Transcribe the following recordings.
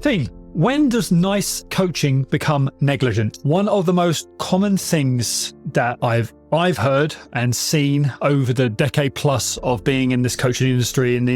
Team, when does nice coaching become negligent? One of the most common things that I've heard and seen over the decade plus of being in this coaching industry, in the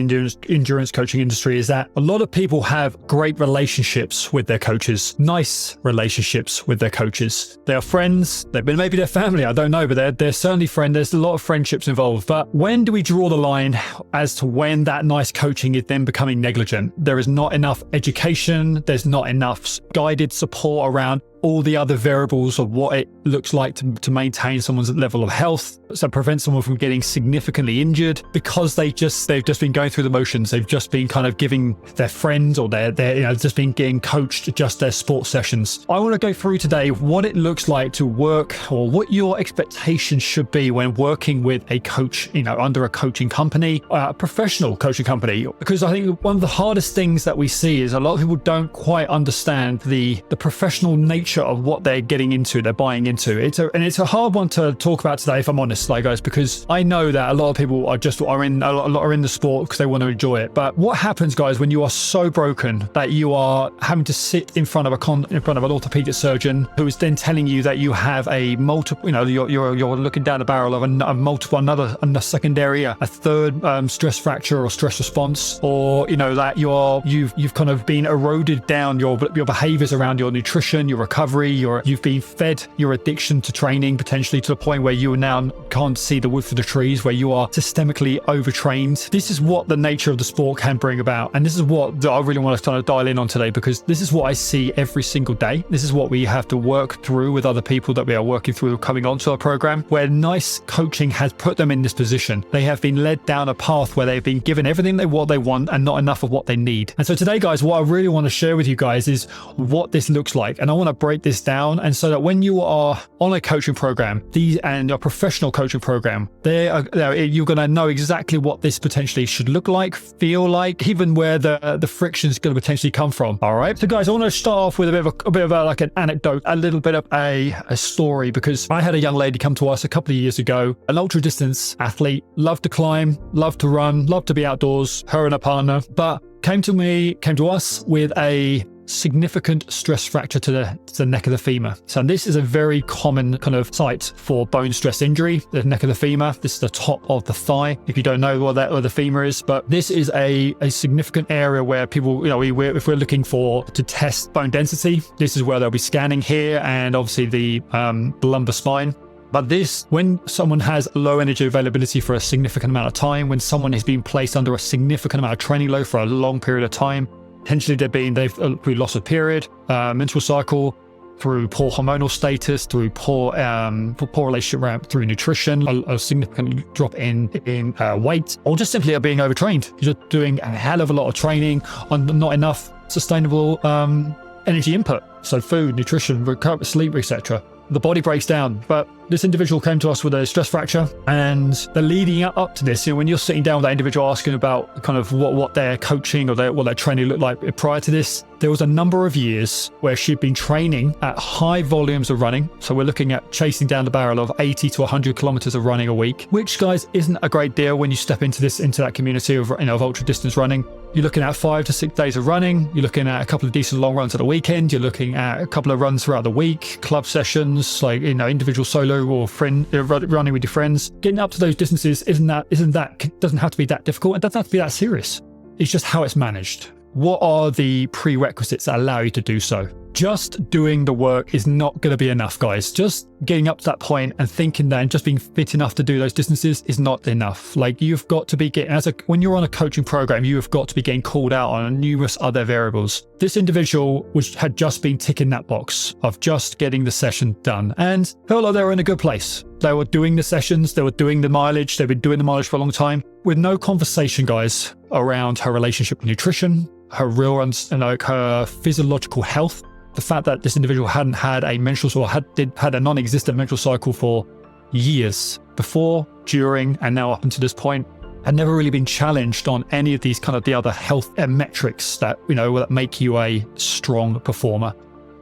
endurance coaching industry, is that a lot of people have great relationships with their coaches, nice relationships with their coaches. They are friends, maybe they're family, I don't know, but they're certainly friends. There's a lot of friendships involved. But when do we draw the line as to when that nice coaching is then becoming negligent? There is not enough education, there's not enough guided support around all the other variables of what it looks like to maintain someone's level of health, so prevent someone from getting significantly injured because they've just been going through the motions. They've just been kind of giving their friends or their just been getting coached just their sports sessions. I want to go through today what it looks like to work, or what your expectations should be when working with a coach, under a coaching company, a professional coaching company. Because I think one of the hardest things that we see is a lot of people don't quite understand the professional nature of what they're getting into, they're buying into. It's a hard one to talk about today, if I'm honest, guys, because I know that a lot of people are in the sport because they want to enjoy it. But what happens, guys, when you are so broken that you are having to sit in front of an orthopedic surgeon who is then telling you that you have a multiple, you're looking down the barrel of a secondary, a third stress fracture or stress response, or that you've kind of been eroded down your behaviors around your nutrition, your recovery, you've been fed your addiction to training, potentially to the point where you now can't see the wood for the trees, where you are systemically overtrained. This is what the nature of the sport can bring about, and this is what I really want to kind of dial in on today, because this is what I see every single day. This is what we have to work through with other people that we are working through coming onto our program, where nice coaching has put them in this position. They have been led down a path where they've been given everything they want and not enough of what they need. And so today, guys, what I really want to share with you guys is what this looks like, and I want to break this down, and so that when you are on a coaching program, and a professional coaching program, you're going to know exactly what this potentially should look like, feel like, even where the friction is going to potentially come from. All right, so guys, I want to start off with a bit of like an anecdote, a little bit of a story, because I had a young lady come to us a couple of years ago, an ultra distance athlete, loved to climb, loved to run, loved to be outdoors, her and her partner, but came to us with a significant stress fracture to the neck of the femur. So this is a very common kind of site for bone stress injury, the neck of the femur. This is the top of the thigh, if you don't know what the femur is. But this is a significant area where people, if we're looking to test bone density, this is where they'll be scanning here, and obviously the lumbar spine. But when someone has low energy availability for a significant amount of time, when someone has been placed under a significant amount of training load for a long period of time, potentially through loss of period, menstrual cycle, through poor hormonal status, through poor relationship, through nutrition, a significant drop in weight, or just simply being overtrained. You're just doing a hell of a lot of training on not enough sustainable energy input. So food, nutrition, recovery, sleep, etc. The body breaks down. But this individual came to us with a stress fracture, and the leading up to this, when you're sitting down with that individual asking about kind of what their coaching or what their training looked like prior to this, there was a number of years where she'd been training at high volumes of running. So we're looking at chasing down the barrel of 80 to 100 kilometers of running a week, which, guys, isn't a great deal when you step into that community of ultra distance running. You're looking at 5 to 6 days of running. You're looking at a couple of decent long runs at the weekend. You're looking at a couple of runs throughout the week, club sessions, like individual solo or friend running with your friends. Getting up to those distances doesn't have to be that difficult. It doesn't have to be that serious. It's just how it's managed. What are the prerequisites that allow you to do so? Just doing the work is not going to be enough, guys. Just getting up to that point and thinking that and just being fit enough to do those distances is not enough. Like, you've got to be when you're on a coaching program, you have got to be getting called out on numerous other variables. This individual had just been ticking that box of just getting the session done, and felt like they were in a good place. They were doing the sessions, they were doing the mileage, they've been doing the mileage for a long time, with no conversation, guys, around her relationship with nutrition, her her physiological health. The fact that this individual hadn't had a menstrual or had a non-existent menstrual cycle for years, before, during, and now up until this point, had never really been challenged on any of these kind of the other health metrics that that make you a strong performer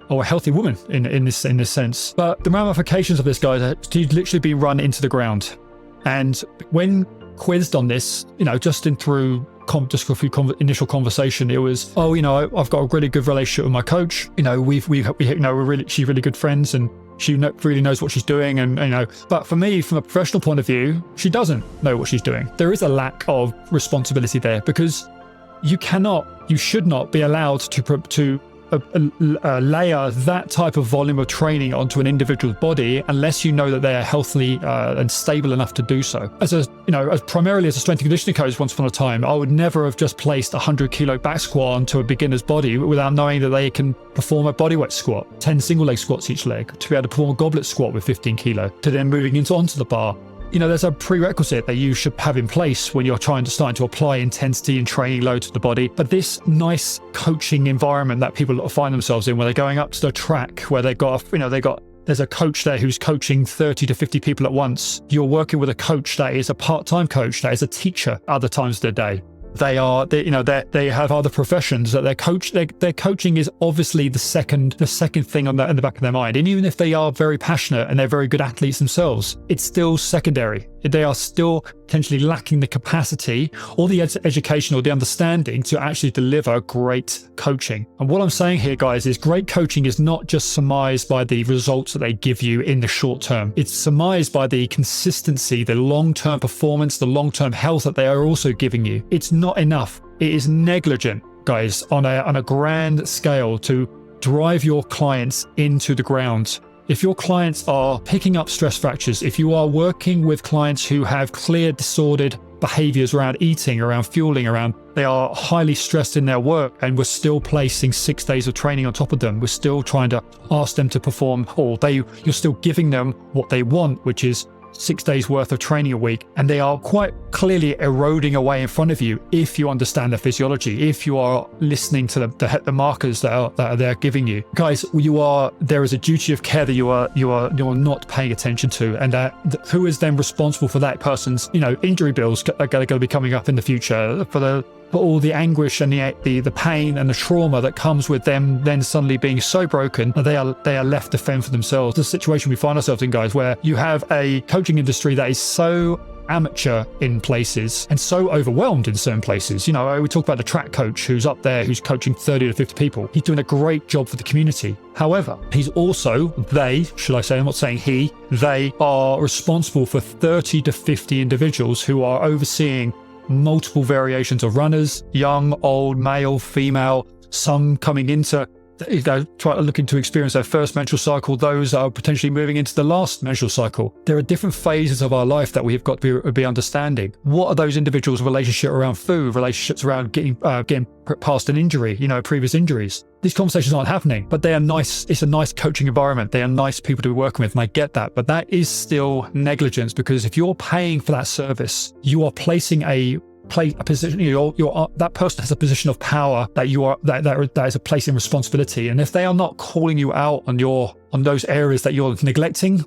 or a healthy woman in this sense. But the ramifications of this, guys, she's literally been run into the ground. And when quizzed on this, just through initial conversation. It was, I've got a really good relationship with my coach. She's really good friends, and she really knows what she's doing. And, but for me, from a professional point of view, she doesn't know what she's doing. There is a lack of responsibility there, because you should not be allowed to layer that type of volume of training onto an individual's body unless you know that they are healthy and stable enough to do so. As primarily as a strength and conditioning coach once upon a time, I would never have just placed a 100-kilo back squat onto a beginner's body without knowing that they can perform a bodyweight squat, 10 single leg squats each leg, to be able to perform a goblet squat with 15 kilo, to then moving onto the bar. There's a prerequisite that you should have in place when you're starting to apply intensity and training load to the body. But this nice coaching environment that people find themselves in, where they're going up to the track, where there's a coach there who's coaching 30 to 50 people at once. You're working with a coach that is a part-time coach, that is a teacher other times of the day. They have other professions that their coaching is obviously the second thing in the back of their mind. And even if they are very passionate and they're very good athletes themselves, it's still secondary. They are still potentially lacking the capacity or the education or the understanding to actually deliver great coaching. And what I'm saying here, guys, is great coaching is not just surmised by the results that they give you in the short term. It's surmised by the consistency, the long-term performance, the long-term health that they are also giving you. It's not enough. It is negligent, guys, on a grand scale to drive your clients into the ground. If your clients are picking up stress fractures, if you are working with clients who have clear disordered behaviors around eating, around fueling, they are highly stressed in their work, and we're still placing 6 days of training on top of them, we're still trying to ask them to perform, you're still giving them what they want, which is 6 days worth of training a week, and they are quite clearly eroding away in front of you if you understand the physiology, if you are listening to the markers that they're giving you. Guys, there is a duty of care that you're not paying attention to, and who is then responsible for that person's injury bills are going to be coming up in the future, for all the anguish and the pain and the trauma that comes with them then suddenly being so broken that they are left to fend for themselves. The situation we find ourselves in, guys, where you have a coaching industry that is so amateur in places and so overwhelmed in certain places. We talk about the track coach who's up there, who's coaching 30 to 50 people. He's doing a great job for the community. However, I'm not saying they are responsible for 30 to 50 individuals who are overseeing multiple variations of runners, young, old, male, female, some coming into looking to experience their first menstrual cycle, those are potentially moving into the last menstrual cycle. There are different phases of our life that we have got to be understanding. What are those individuals' relationship around food, relationships around getting past an injury, previous injuries? These conversations aren't happening, but they are nice. It's a nice coaching environment. They are nice people to be working with, and I get that. But that is still negligence, because if you're paying for that service, you are placing a position. That person has a position of power that is a place in responsibility. And if they are not calling you out on those areas that you're neglecting,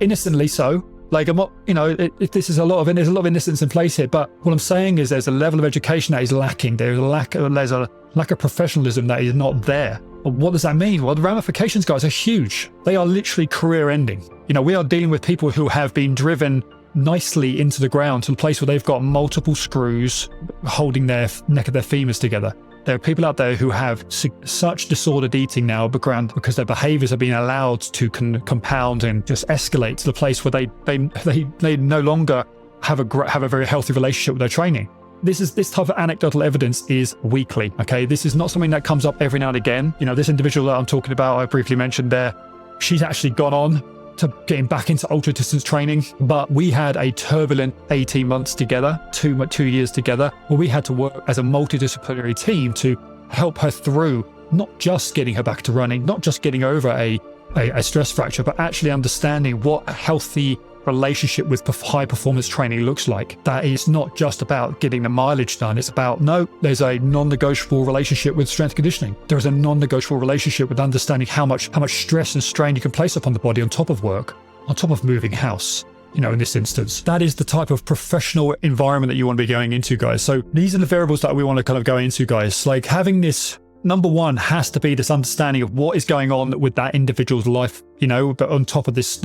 innocently so. There's a lot of innocence in place here, but what I'm saying is there's a level of education that is lacking. There's a lack of professionalism that is not there. What does that mean? Well, the ramifications, guys, are huge. They are literally career-ending. We are dealing with people who have been driven nicely into the ground to the place where they've got multiple screws holding their neck of their femurs together. There are people out there who have such disordered eating now because their behaviors have been allowed to compound and just escalate to the place where they no longer have a very healthy relationship with their training. This type of anecdotal evidence is weekly. Okay, this is not something that comes up every now and again. This individual that I'm talking about, I briefly mentioned there, she's actually gone on to getting back into ultra distance training, but we had a turbulent 18 months together, 2 years together, where we had to work as a multidisciplinary team to help her through not just getting her back to running, not just getting over a stress fracture, but actually understanding what a healthy relationship with high performance training looks like. That is not just about getting the mileage done. It's about, there's a non-negotiable relationship with strength conditioning. There is a non-negotiable relationship with understanding how much stress and strain you can place upon the body on top of work, on top of moving house. In this instance, that is the type of professional environment that you want to be going into, guys. So these are the variables that we want to kind of go into, guys. Like having this number one has to be this understanding of what is going on with that individual's life, but on top of these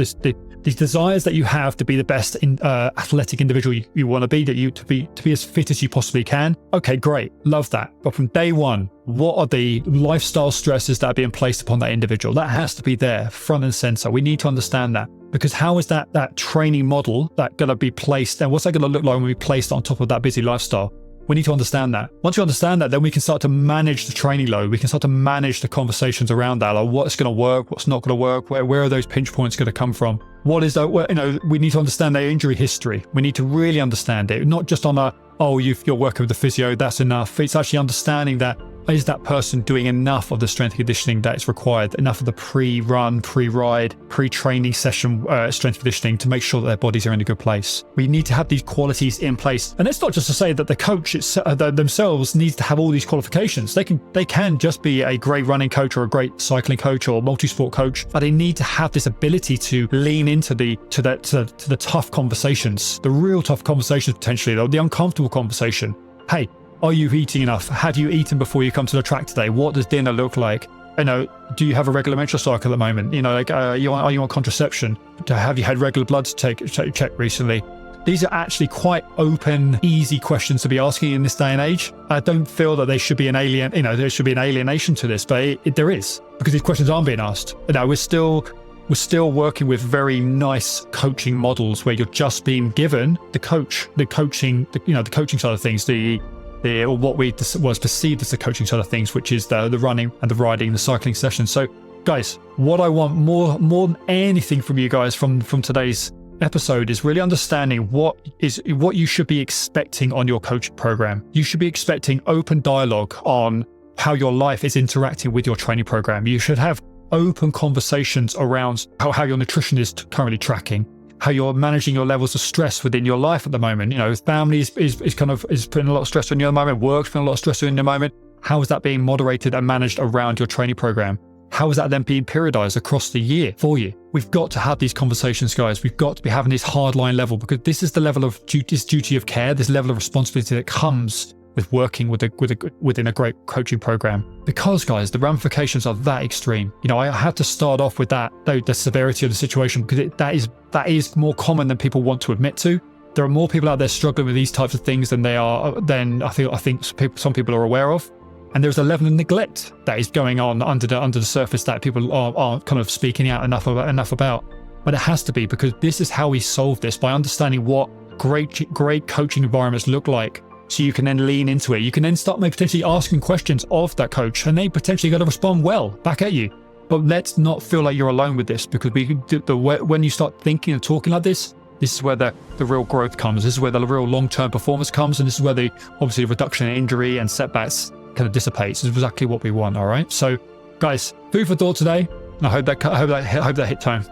desires that you have to be the best athletic individual you want to be, to be as fit as you possibly can. Okay, great. Love that. But from day one, what are the lifestyle stresses that are being placed upon that individual? That has to be there, front and center. We need to understand that, because how is that training model that going to be placed, and what's that going to look like when we place it on top of that busy lifestyle? We need to understand that. Once you understand that, then we can start to manage the training load. We can start to manage the conversations around that, like what's going to work, what's not going to work, where are those pinch points going to come from? What is that? We need to understand their injury history. We need to really understand it, not just on you're working with the physio, that's enough. It's actually understanding that, is that person doing enough of the strength conditioning that is required, enough of the pre-run, pre-ride, pre-training session strength conditioning to make sure that their bodies are in a good place. We need to have these qualities in place. And it's not just to say that the coach themselves needs to have all these qualifications. They can just be a great running coach or a great cycling coach or multi-sport coach, but they need to have this ability to lean into the tough conversations, the real tough conversations potentially, the uncomfortable conversation. Hey, are you eating enough? Have you eaten before you come to the track today? What does dinner look like? Do you have a regular menstrual cycle at the moment? Are you on contraception? Have you had regular bloods checked recently? These are actually quite open, easy questions to be asking in this day and age. I don't feel that there should be an alienation to this, but there is, because these questions aren't being asked. We're still working with very nice coaching models where you're just being given the coaching side of things, or what was perceived as the coaching side of things, which is the running and the riding, the cycling session. So guys, what I want more than anything from you guys from today's episode is really understanding what you should be expecting on your coaching program. You should be expecting open dialogue on how your life is interacting with your training program. You should have open conversations around how your nutrition is currently tracking, how you're managing your levels of stress within your life at the moment. Family is putting a lot of stress on you at the moment, work's putting a lot of stress on you at the moment. How is that being moderated and managed around your training program? How is that then being periodized across the year for you? We've got to have these conversations, guys. We've got to be having this hardline level, because this is the level of duty of care, this level of responsibility that comes with working within a great coaching program. Because, guys, the ramifications are that extreme. I had to start off with the severity of the situation, because that is more common than people want to admit to. There are more people out there struggling with these types of things than I think some people are aware of. And there's a level of neglect that is going on under the surface that people aren't kind of speaking out enough about. But it has to be, because this is how we solve this, by understanding what great coaching environments look like. So you can then lean into it. You can then start maybe potentially asking questions of that coach, and they potentially got to respond well back at you. But let's not feel like you're alone with this, because when you start thinking and talking like this is where the real growth comes. This is where the real long-term performance comes, and this is where the reduction in injury and setbacks kind of dissipates. This is exactly what we want. All right. So, guys, food for thought today. And I hope that hit home.